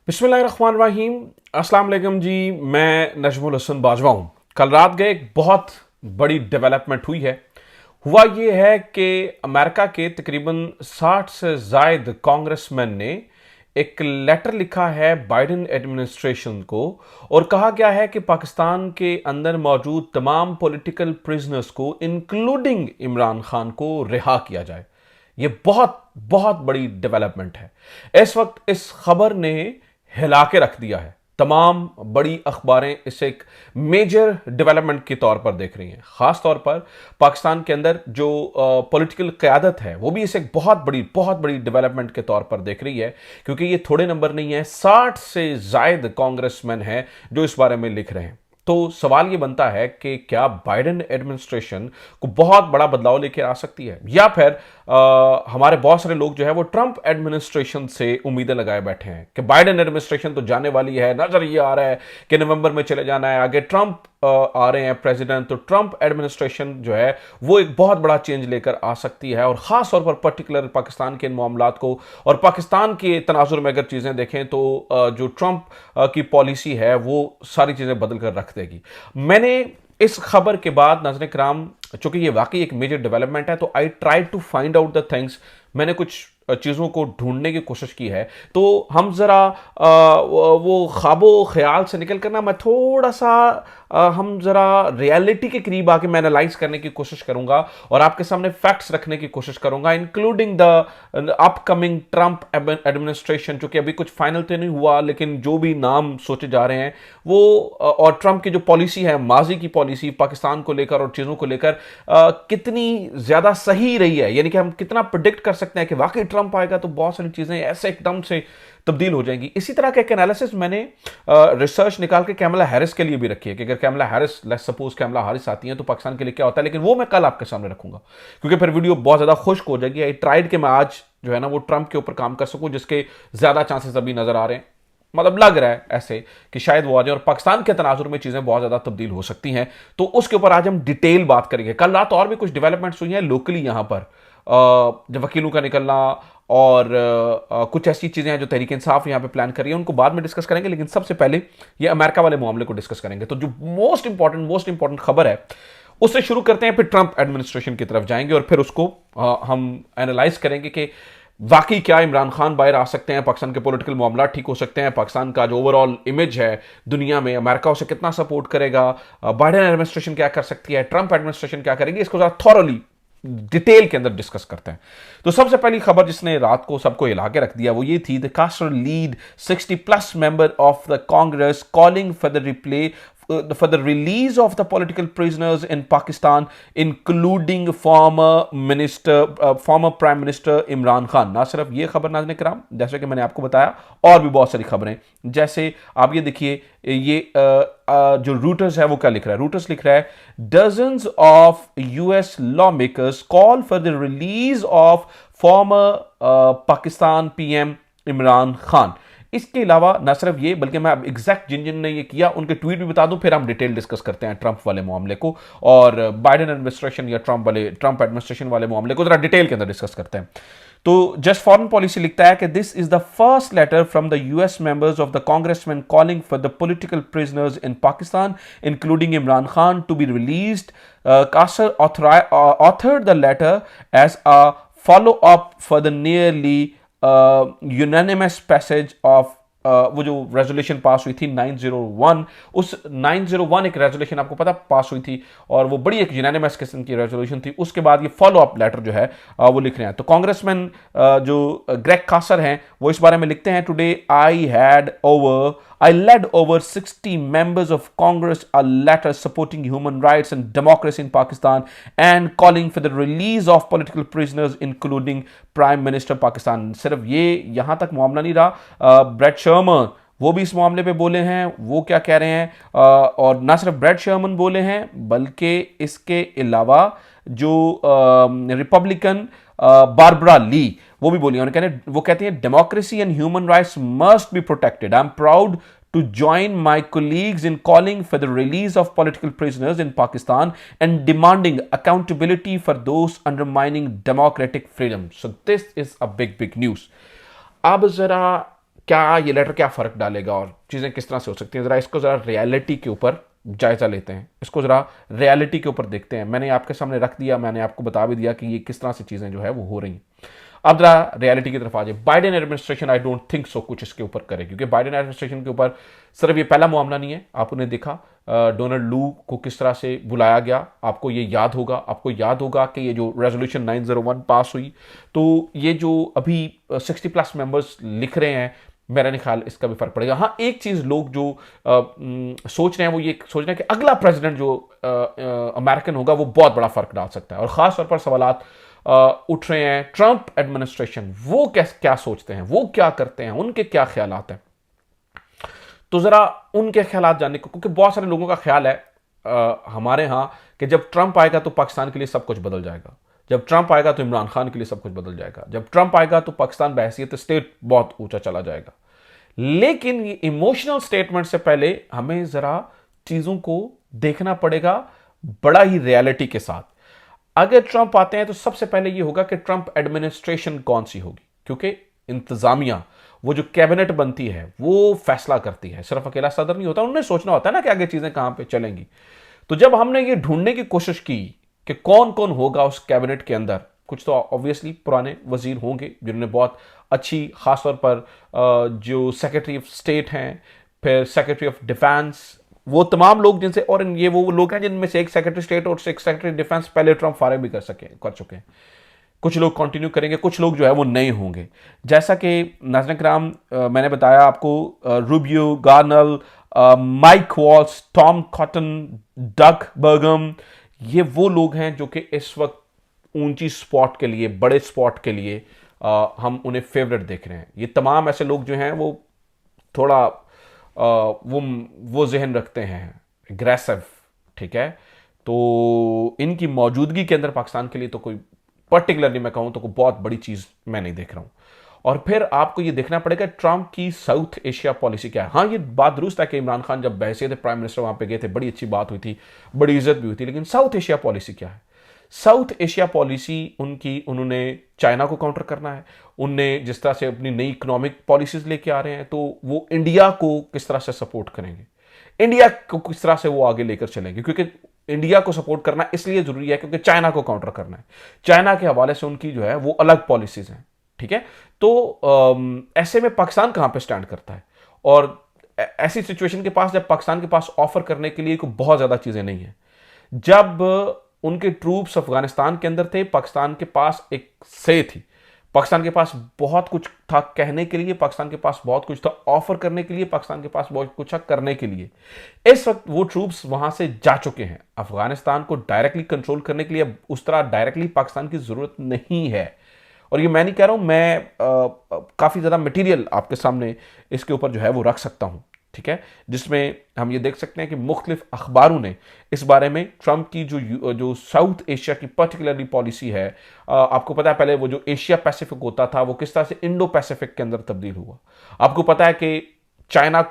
बिस्मिल्लाहिर्रहमानिर्रहीम। अस्सलाम वालेकुम जी। मैं नजमुल हसन बाजवा हूँ। कल रात गए एक बहुत बड़ी डेवलपमेंट हुई है। हुआ ये है कि अमेरिका के तकरीबन 60 से जायद कांग्रेसमैन ने एक लेटर लिखा है बाइडेन एडमिनिस्ट्रेशन को और कहा गया है कि पाकिस्तान के अंदर मौजूद तमाम पॉलिटिकल प्रिजनर्स को इंक्लूडिंग इमरान खान को रिहा किया जाए। यह बहुत बहुत बड़ी डेवलपमेंट है। इस वक्त इस खबर ने हिला के रख दिया है। तमाम बड़ी अखबारें इसे एक मेजर डेवलपमेंट के तौर पर देख रही हैं। खास तौर पर पाकिस्तान के अंदर जो पॉलिटिकल क़यादत है वो भी इसे एक बहुत बड़ी डेवलपमेंट के तौर पर देख रही है, क्योंकि ये थोड़े नंबर नहीं है, 60 से जायद कांग्रेसमैन हैं जो इस बारे में लिख रहे हैं। तो सवाल यह बनता है कि क्या बाइडेन एडमिनिस्ट्रेशन को बहुत बड़ा बदलाव लेकर आ सकती है, या फिर हमारे बहुत सारे लोग जो है वो ट्रंप एडमिनिस्ट्रेशन से उम्मीदें लगाए बैठे हैं कि बाइडेन एडमिनिस्ट्रेशन तो जाने वाली है, नजर ये आ रहा है कि नवंबर में चले जाना है, आगे ट्रंप आ रहे हैं प्रेसिडेंट, तो ट्रंप एडमिनिस्ट्रेशन जो है वो एक बहुत बड़ा चेंज लेकर आ सकती है। और खास तौर पर पर्टिकुलर पाकिस्तान के इन मामलात को और पाकिस्तान के तनाजुर में अगर चीजें देखें तो जो ट्रंप की पॉलिसी है वो सारी चीजें बदल कर रख देगी। मैंने इस खबर के बाद नाज़रीन किराम, चूंकि ये वाकई एक मेजर डेवलपमेंट है, तो I try to find out the things. मैंने कुछ चीज़ों को ढूंढने की कोशिश की है। तो हम ज़रा वो ख्वाबो ख्याल से निकल कर ना, मैं थोड़ा सा हम ज़रा रियलिटी के करीब आके मैं एनालाइज करने की कोशिश करूंगा और आपके सामने फैक्ट्स रखने की कोशिश करूंगा, including the upcoming Trump administration, जो कि अभी कुछ फाइनल तो नहीं हुआ, लेकिन जो भी नाम सोचे जा रहे हैं वो और ट्रंप की जो पॉलिसी है, माजी की पॉलिसी पाकिस्तान को लेकर और चीज़ों को लेकर कितनी ज़्यादा सही रही है। यानी कि हम कितना प्रिडिक्ट कर सकते हैं कि वाकई ट्रंप आएगा तो बहुत सारी चीज़ें ऐसे एकदम से तब्दील हो जाएंगी। इसी तरह का एक एनालिसिस मैंने रिसर्च निकाल के कैमला हैरिस के लिए भी रखी है कि अगर Kamala Harris, let's suppose Kamala Harris आती हैं तो पाकिस्तान के लिए क्या होता है, लेकिन वो मैं कल आपके सामने रखूंगा क्योंकि फिर वीडियो बहुत ज़्यादा खुश्क हो जाएगी। आई ट्राइड कि मैं आज जो है ना वो ट्रंप के ऊपर काम कर सकूं, जिसके ज़्यादा चांसेस अभी नज़र आ रहे हैं, मतलब लग रहा है ऐसे कि शायद वो आ जाए और पाकिस्तान के तनाजुर में चीज़ें बहुत ज़्यादा तब्दील हो सकती हैं। तो उसके ऊपर आज हम डिटेल बात करेंगे। कल रात और भी कुछ डेवलपमेंट्स हुई हैं लोकली यहाँ पर, जब वकीलों का निकलना और कुछ ऐसी चीज़ें हैं जो तहरीक इंसाफ यहाँ पे प्लान कर रही है, उनको बाद में डिस्कस करेंगे। लेकिन सबसे पहले ये अमेरिका वाले मामले को डिस्कस करेंगे। तो जो मोस्ट इंपॉर्टेंट खबर है उससे शुरू करते हैं, फिर ट्रंप एडमिनिस्ट्रेशन की तरफ जाएंगे और फिर उसको हम एनालाइज करेंगे कि वाकई क्या इमरान खान बाहर आ सकते हैं, पाकिस्तान के पॉलिटिकल मामला ठीक हो सकते हैं, पाकिस्तान का जो ओवरऑल इमेज है दुनिया में, अमेरिका उसे कितना सपोर्ट करेगा, बाइडेन एडमिनिस्ट्रेशन क्या कर सकती है, ट्रंप एडमिनिस्ट्रेशन क्या करेगी, इसको ज़रा थॉरली डिटेल के अंदर डिस्कस करते हैं। तो सबसे पहली खबर जिसने रात को सबको हिला के रख दिया वो ये थी, the caster lead 60+ member of the Congress calling for the replay for the release of the political prisoners in Pakistan, including former Prime Minister Imran Khan। ना सिर्फ ये खबर नाज़रीन किराम, जैसे कि मैंने आपको बताया और भी बहुत सारी खबरें, जैसे आप ये देखिए, ये जो रूटर्स है वो क्या लिख रहा है, रूटर्स लिख रहा है, dozens of US lawmakers call for the release of former Pakistan PM Imran Khan. इसके अलावा न सिर्फ ये, बल्कि मैं अब एग्जैक्ट जिन जिन ने ये किया उनके ट्वीट भी बता दूं, फिर हम डिटेल डिस्कस करते हैं ट्रंप वाले मामले को और बाइडेन एडमिनिस्ट्रेशन या ट्रंप एडमिनिस्ट्रेशन वाले मामले को जरा डिटेल के अंदर डिस्कस करते हैं। तो जस्ट फॉरेन पॉलिसी लिखता है कि this is the first letter from the US members of the congressman calling for the political prisoners in Pakistan including Imran Khan to be released. Casar authored the letter as a follow-up for the nearly unanimous passage of वो जो resolution pass हुई थी 901, उस 901 एक resolution आपको पता पास हुई थी और वो बड़ी एक यूनानिमस किस्म की रेजोल्यूशन थी। उसके बाद ये फॉलो अप लेटर जो है वो लिख रहे हैं। तो कांग्रेसमैन जो ग्रेग कासर हैं वो इस बारे में लिखते हैं, today I led over 60 members of Congress a letter supporting human rights and democracy in Pakistan and calling for the release of political prisoners including Prime Minister Pakistan। सिर्फ ये यहाँ तक मामला नहीं रहा, ब्रेट शर्मन वो भी इस मामले पे बोले हैं। वो क्या कह रहे हैं, और ना सिर्फ ब्रेट शर्मन बोले हैं बल्कि इसके अलावा जो रिपब्लिकन बारबरा ली वो भी बोली, वो कहती हैं democracy and human rights must be protected. I am proud to join my colleagues in calling for the release of political prisoners in Pakistan and demanding accountability for those undermining democratic freedom. So this is a big news. अब जरा क्या ये letter क्या फ़र्क डालेगा और चीज़ें किस तरह से हो सकती हैं, ज़रा इसको ज़रा रियलिटी के ऊपर जायज़ा लेते हैं, इसको ज़रा रियलिटी के ऊपर देखते हैं। मैंने आपके सामने रख दिया, मैंने आपको बता भी दिया कि ये किस तरह से चीज़ें जो है वो हो रही हैं। अब जरा रियलिटी की तरफ आ जाए। Biden administration I don't think so कुछ इसके ऊपर करे, क्योंकि बाइडेन एडमिनिस्ट्रेशन के ऊपर सिर्फ ये पहला मामला नहीं है। आपने देखा डोनाल्ड लू को किस तरह से बुलाया गया, आपको ये याद होगा। आपको याद होगा कि ये जो रेजोल्यूशन 901 पास हुई, तो ये जो अभी 60+ मेंबर्स लिख रहे हैं, मेरा नहीं ख्याल इसका भी फर्क पड़ेगा। हाँ, एक चीज़ लोग जो सोच रहे हैं वो ये सोच रहे हैं कि अगला प्रेसिडेंट जो अमेरिकन होगा वो बहुत बड़ा फर्क डाल सकता है। और ख़ास तौर पर सवालात उठ रहे हैं ट्रंप एडमिनिस्ट्रेशन, वो क्या सोचते हैं, वो क्या करते हैं, उनके क्या ख्यालात हैं। तो ज़रा उनके ख्यालात जानने को, क्योंकि बहुत सारे लोगों का ख्याल है हमारे यहाँ कि जब ट्रंप आएगा तो पाकिस्तान के लिए सब कुछ बदल जाएगा, जब ट्रंप आएगा तो इमरान खान के लिए सब कुछ बदल जाएगा, जब ट्रंप आएगा तो पाकिस्तान बहैसियत स्टेट बहुत ऊंचा चला जाएगा। लेकिन ये इमोशनल स्टेटमेंट से पहले हमें ज़रा चीज़ों को देखना पड़ेगा बड़ा ही रियलिटी के साथ। अगर ट्रंप आते हैं तो सबसे पहले यह होगा कि ट्रंप एडमिनिस्ट्रेशन कौन सी होगी, क्योंकि इंतजामिया, वो जो कैबिनेट बनती है वो फैसला करती है, सिर्फ अकेला सदर नहीं होता, उन्हें सोचना होता है ना कि आगे चीजें कहां पे चलेंगी। तो जब हमने ये ढूंढने की कोशिश की कि कौन कौन होगा उस कैबिनेट के अंदर, कुछ तो ऑब्वियसली पुराने वजीर होंगे जिन्होंने बहुत अच्छी, खासतौर पर जो सेक्रेटरी ऑफ स्टेट हैं, फिर सेक्रेटरी ऑफ डिफेंस, वो तमाम लोग जिनसे, और ये वो लोग हैं जिनमें से एक सेक्रेटरी स्टेट और एक सेक्रेटरी डिफेंस पहले ट्रंप फारिग भी कर चुके हैं। कुछ लोग कंटिन्यू करेंगे, कुछ लोग जो है वो नए होंगे। जैसा कि नाज़रीन किराम मैंने बताया आपको, रूबियो, गार्नल, Mike Waltz, Tom Cotton, Doug Burgum, ये वो लोग हैं जो कि इस वक्त ऊंची स्पॉट के लिए, बड़े स्पॉट के लिए हम उन्हें फेवरेट देख रहे हैं। ये तमाम ऐसे लोग जो हैं वो थोड़ा वो जहन रखते हैं एग्रेसिव, ठीक है। तो इनकी मौजूदगी के अंदर पाकिस्तान के लिए तो कोई पर्टिकुलरली मैं कहूं तो कोई बहुत बड़ी चीज मैं नहीं देख रहा हूं। और फिर आपको ये देखना पड़ेगा ट्रंप की साउथ एशिया पॉलिसी क्या है। हाँ, ये बात दुरुस्त है कि इमरान खान जब बहैसियत प्राइम मिनिस्टर वहां पे गए थे, बड़ी अच्छी बात हुई थी, बड़ी इज्जत भी हुई थी, लेकिन साउथ एशिया पॉलिसी क्या है। साउथ एशिया पॉलिसी उनकी, उन्होंने चाइना को काउंटर करना है, उनने जिस तरह से अपनी नई इकोनॉमिक पॉलिसीज लेके आ रहे हैं, तो वो इंडिया को किस तरह से सपोर्ट करेंगे, इंडिया को किस तरह से वो आगे लेकर चलेंगे, क्योंकि इंडिया को सपोर्ट करना इसलिए जरूरी है क्योंकि चाइना को काउंटर करना है। चाइना के हवाले से उनकी जो है वो अलग पॉलिसीज हैं, ठीक है। तो ऐसे में पाकिस्तान कहां पे स्टैंड करता है, और ऐसी सिचुएशन के पास जब पाकिस्तान के पास ऑफर करने के लिए कोई बहुत ज्यादा चीजें नहीं है। जब उनके ट्रूप्स अफगानिस्तान के अंदर थे, पाकिस्तान के पास एक से थी, पाकिस्तान के पास बहुत कुछ था कहने के लिए, पाकिस्तान के पास बहुत कुछ था ऑफर करने के लिए, पाकिस्तान के पास बहुत कुछ था करने के लिए। इस वक्त वो ट्रूप्स वहां से जा चुके हैं। अफगानिस्तान को डायरेक्टली कंट्रोल करने के लिए उस तरह डायरेक्टली पाकिस्तान की जरूरत नहीं है। और ये मैं नहीं कह रहा हूं, मैं काफी ज्यादा मटेरियल आपके सामने इसके ऊपर जो है वो रख सकता हूं, ठीक है, जिसमें हम ये देख सकते हैं कि मुख्तलिफ अखबारों ने इस बारे में ट्रंप की जो साउथ एशिया की पर्टिकुलरली पॉलिसी है, आपको पता है पहले वो जो एशिया पैसिफिक होता था वो किस तरह से इंडो पैसिफिक के अंदर तब्दील हुआ। आपको पता है कि चाइना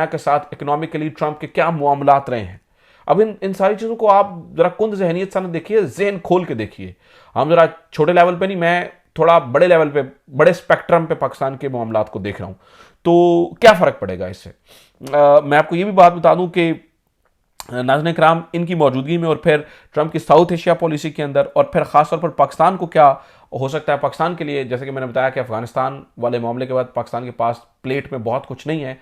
के साथ इकोनॉमिकली ट्रंप के क्या मामलात रहे हैं। अब इन सारी चीज़ों को आप जरा कुंद जहनीत से देखिए, जहन खोल के देखिए। हम जरा छोटे लेवल पे नहीं, मैं थोड़ा बड़े लेवल पे, बड़े स्पेक्ट्रम पे पाकिस्तान के मामलात को देख रहा हूं। तो क्या फर्क पड़ेगा इससे। मैं आपको ये भी बात बता दूं कि नाज़रीन किराम, इनकी मौजूदगी में और फिर ट्रंप की साउथ एशिया पॉलिसी के अंदर, और फिर खासतौर पर पाकिस्तान को क्या हो सकता है। पाकिस्तान के लिए जैसे कि मैंने बताया कि अफगानिस्तान वाले मामले के बाद पाकिस्तान के पास प्लेट में बहुत कुछ नहीं है।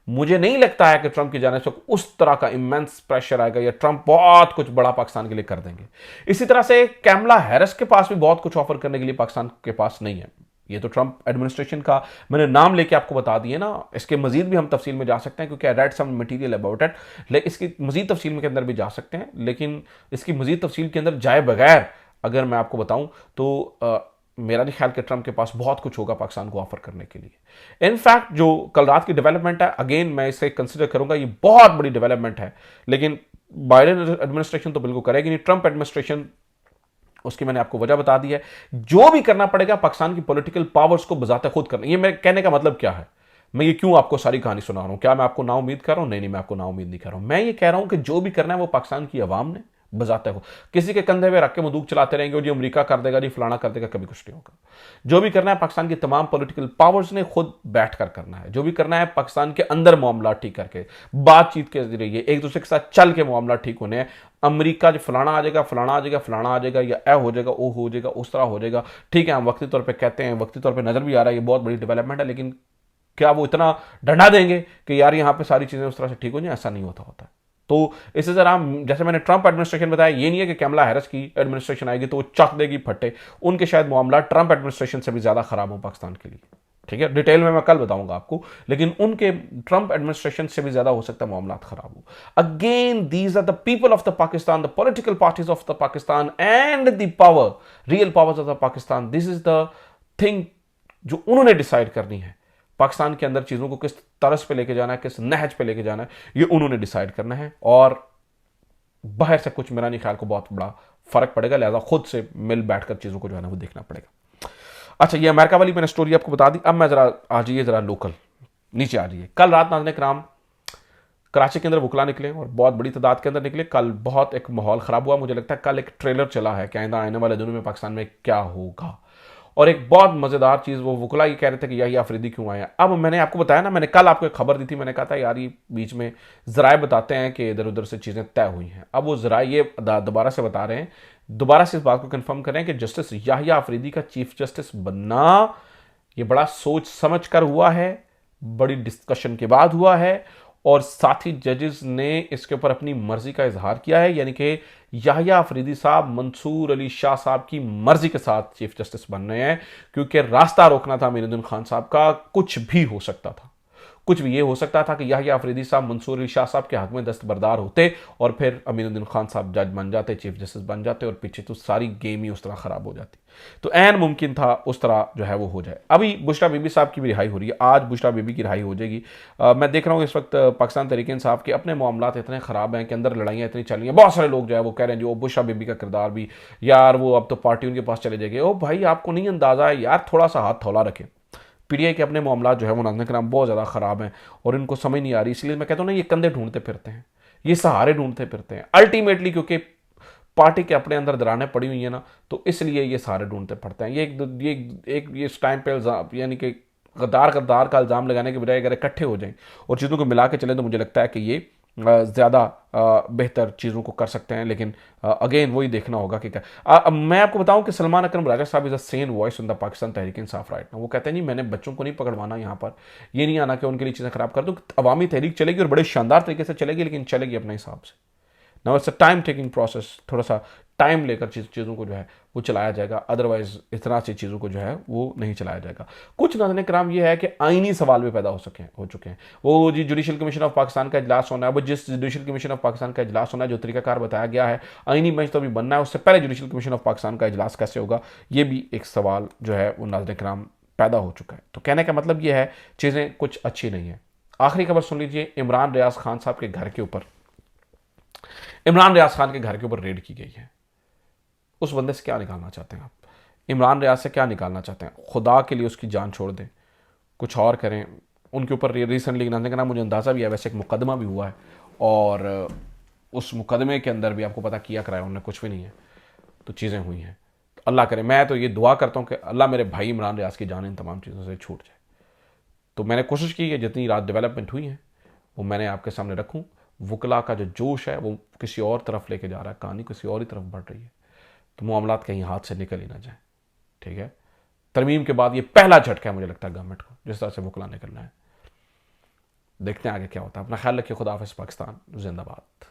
मुझे नहीं लगता है कि ट्रंप की जाने से उस तरह का इमेंस प्रेशर आएगा या ट्रंप बहुत कुछ बड़ा पाकिस्तान के लिए कर देंगे। इसी तरह से कैमला हैरिस के पास भी बहुत कुछ ऑफर करने के लिए पाकिस्तान के पास नहीं है। ये तो ट्रंप एडमिनिस्ट्रेशन का मैंने नाम लेके आपको बता दिए ना, इसके मजीद भी हम तफसील में जा सकते हैं क्योंकि I read some material about it, लेकिन इसकी मजीद तफसील में के अंदर भी जा सकते हैं। लेकिन इसकी मजीद तफसील के अंदर जाए बगैर अगर मैं आपको बताऊं तो मेरा नहीं ख्याल कि ट्रंप के पास बहुत कुछ होगा पाकिस्तान को ऑफर करने के लिए। इनफैक्ट जो कल रात की डेवलपमेंट है, अगेन मैं इसे कंसिडर करूंगा, ये बहुत बड़ी डेवलपमेंट है, लेकिन बाइडेन एडमिनिस्ट्रेशन तो बिल्कुल करेगी नहीं। ट्रंप एडमिनिस्ट्रेशन, उसकी मैंने आपको वजह बता दी है। जो भी करना पड़ेगा पाकिस्तान की पॉलिटिकल पावर्स को बजाते खुद करना। ये मेरे कहने का मतलब क्या है, मैं ये क्यों आपको सारी कहानी सुना रहा हूं, क्या मैं आपको नाउम्मीद कर रहा हूं? नहीं, मैं आपको नाउम्मीद नहीं कर रहा हूं। मैं ये कह रहा हूं कि जो भी करना है वो पाकिस्तान की आवाम ने बजाते हो किसी के कंधे पे रख के बंदूक चलाते रहेंगे और जी अमेरिका कर देगा, जी फलाना कर देगा, कभी कुछ नहीं होगा। जो भी करना है पाकिस्तान की तमाम पॉलिटिकल पावर्स ने खुद बैठ कर करना है। जो भी करना है पाकिस्तान के अंदर मामला ठीक करके, बातचीत के जरिए एक दूसरे के साथ चल के मामला ठीक होने हैं। अमेरिका जो फलाना आ जाएगा, फलाना आ जाएगा, फलाना आ जाएगा, या ए हो जाएगा, ओ हो जाएगा, उस तरह हो जाएगा, ठीक है हम वक्ती तौर पर कहते हैं, वक्ती तौर पर नजर भी आ रहा है ये बहुत बड़ी डेवलपमेंट है, लेकिन क्या वो इतना डंडा देंगे कि यार यहां पे सारी चीजें उस तरह से ठीक हो जाए? ऐसा नहीं होता। तो इससे जरा, जैसे मैंने ट्रंप एडमिनिस्ट्रेशन बताया, ये नहीं है कि कैमला हैरिस की एडमिनिस्ट्रेशन आएगी तो वो चक देगी फट्टे। उनके शायद मामला ट्रंप एडमिनिस्ट्रेशन से भी ज्यादा खराब हो पाकिस्तान के लिए, ठीक है, डिटेल में मैं कल बताऊंगा आपको, लेकिन उनके ट्रंप एडमिनिस्ट्रेशन से भी ज्यादा हो सकता है मामला खराब हो। Again these are the people of the Pakistan, the political parties of the Pakistan and the power, real powers of the Pakistan. This is the thing जो उन्होंने डिसाइड करनी है। पाकिस्तान के अंदर चीज़ों को किस तरस पे लेके जाना है, किस नहज पे लेके जाना है, ये उन्होंने डिसाइड करना है। और बाहर से कुछ मेरा नहीं ख्याल को बहुत बड़ा फर्क पड़ेगा, लिहाजा खुद से मिल बैठकर चीज़ों को जो है ना वो देखना पड़ेगा। अच्छा, ये अमेरिका वाली मैंने स्टोरी आपको बता दी। अब मैं जरा आ जाइए, जरा लोकल नीचे आ जाइए। कल रात नाज़रीन किराम कराची के अंदर वकला निकले और बहुत बड़ी तादाद के अंदर निकले। कल बहुत एक माहौल ख़राब हुआ। मुझे लगता है कल एक ट्रेलर चला है कि आइंदा आने वाले दिनों में पाकिस्तान में क्या होगा। और एक बहुत मज़ेदार चीज़, वो वकला ये कह रहे थे कि याहिया अफरीदी क्यों आया। अब मैंने आपको बताया ना, मैंने कल आपको एक खबर दी थी, मैंने कहा था यार ये बीच में ज़राए बताते हैं कि इधर उधर से चीज़ें तय हुई हैं। अब वो ज़राए ये दोबारा से बता रहे हैं, दोबारा से इस बात को कंफर्म करें कि जस्टिस याहिया अफरीदी का चीफ जस्टिस बनना ये बड़ा सोच समझ कर हुआ है, बड़ी डिस्कशन के बाद हुआ है, और साथ ही जजेस ने इसके ऊपर अपनी मर्जी का इजहार किया है। यानी कि याहिया अफरीदी साहब मंसूर अली शाह साहब की मर्जी के साथ चीफ जस्टिस बन रहे हैं, क्योंकि रास्ता रोकना था अमीनुद्दीन खान साहब का। कुछ भी हो सकता था, कुछ भी ये हो सकता था कि याहिया अफरीदी साहब मंसूर अली शाह साहब के हक में दस्तबरदार होते और फिर अमीनुद्दीन खान साहब जज बन जाते, चीफ जस्टिस बन जाते, और पीछे तो सारी गेम ही उस तरह खराब हो जाती। तो ऐन मुमकिन था उस तरह जो है वो हो जाए। अभी बुशरा बीबी साहब की भी रिहाई हो रही है, आज बुशरा बीबी की रिहाई हो जाएगी। मैं देख रहा हूँ इस वक्त पाकिस्तान तहरीक इंसाफ के अपने मामला इतने ख़राब हैं कि अंदर लड़ाइयाँ इतनी चल रही हैं। बहुत सारे लोग जो है वो कह रहे हैं जो बुशरा बीबी का किरदार भी, यार वो अब तो पार्टी उनके पास चले जाएगी। ओ भाई, आपको नहीं अंदाज़ा है यार, थोड़ा सा हाथ थौला रखें। पीटीआई के अपने मामला जो है वो नाज़रीन कराम बहुत ज़्यादा ख़राब हैं और इनको समझ नहीं आ रही। इसलिए मैं कहता हूँ ना, ये कंधे ढूंढते फिरते हैं, ये सहारे ढूंढते फिरते हैं अल्टीमेटली, क्योंकि पार्टी के अपने अंदर दरारें पड़ी हुई हैं ना, तो इसलिए ये सहारे ढूंढते फिरते हैं। ये इस टाइम पे यानी कि गद्दार का इल्ज़ाम लगाने के बजाय अगर इकट्ठे हो जाएं और चीज़ों को मिला के चलें, तो मुझे लगता है कि ये ज़्यादा बेहतर चीज़ों को कर सकते हैं। लेकिन अगेन वही देखना होगा कि क्या। मैं आपको बताऊं कि सलमान अकरम राजा साहब is a Sen voice in the Pakistan Tehreek Insaf right ना। वो कहते हैं नहीं, मैंने बच्चों को नहीं पकड़वाना, यहाँ पर ये नहीं आना कि उनके लिए चीज़ें खराब कर दूँ। अवामी तहरीक चलेगी और बड़े शानदार तरीके से चलेगी, लेकिन चलेगी अपने हिसाब से। Now it's a time taking process, थोड़ा सा टाइम लेकर चीज़ों को जो है वो चलाया जाएगा, अदरवाइज इतना सी चीज़ों को जो है वो नहीं चलाया जाएगा। कुछ नाज़रीन कराम ये है कि आईनी सवाल भी पैदा हो चुके हैं। वो जी जुडिशल कमीशन ऑफ पाकिस्तान का इजलास होना है, वो जिस जुडिशल कमीशन ऑफ पाकिस्तान का इजलास होना है, जो तरीकाकार बताया गया है, आईनी बेंच तो अभी बनना है, उससे पहले जुडिशल कमीशन ऑफ पाकिस्तान का इजलास कैसे होगा, ये भी एक सवाल जो है वो नाज़रीन कराम पैदा हो चुका है। तो कहने का मतलब ये है, चीज़ें कुछ अच्छी नहीं है। आखिरी खबर सुन लीजिए, इमरान रियाज खान साहब के घर के ऊपर, इमरान रियाज खान के घर के ऊपर रेड की गई है। उस बंदे से क्या निकालना चाहते हैं आप? इमरान रियाज से क्या निकालना चाहते हैं? खुदा के लिए उसकी जान छोड़ दें, कुछ और करें। उनके ऊपर रिसेंटली नाज़रीन का नाम मुझे अंदाज़ा भी है, वैसे एक मुकदमा भी हुआ है, और उस मुकदमे के अंदर भी आपको पता किया कराया उन्होंने कुछ भी नहीं है, तो चीज़ें हुई हैं। तो अल्लाह करे, मैं तो ये दुआ करता हूँ कि अल्लाह मेरे भाई इमरान रियाज की जान इन तमाम चीज़ों से छूट जाए। तो मैंने कोशिश की है जितनी रात डेवलपमेंट हुई है वो मैंने आपके सामने रखूँ। वकला का जो जोश है वो किसी और तरफ लेके जा रहा है, कहानी किसी और ही तरफ बढ़ रही है, तो मामलात कहीं हाथ से निकल ही ना जाए। ठीक है, तरमीम के बाद ये पहला झटका है मुझे लगता है गवर्नमेंट को, जिस तरह से वकला निकलना है। देखते हैं आगे क्या होता है। अपना ख्याल रखिए। खुदा हाफिज़। पाकिस्तान जिंदाबाद।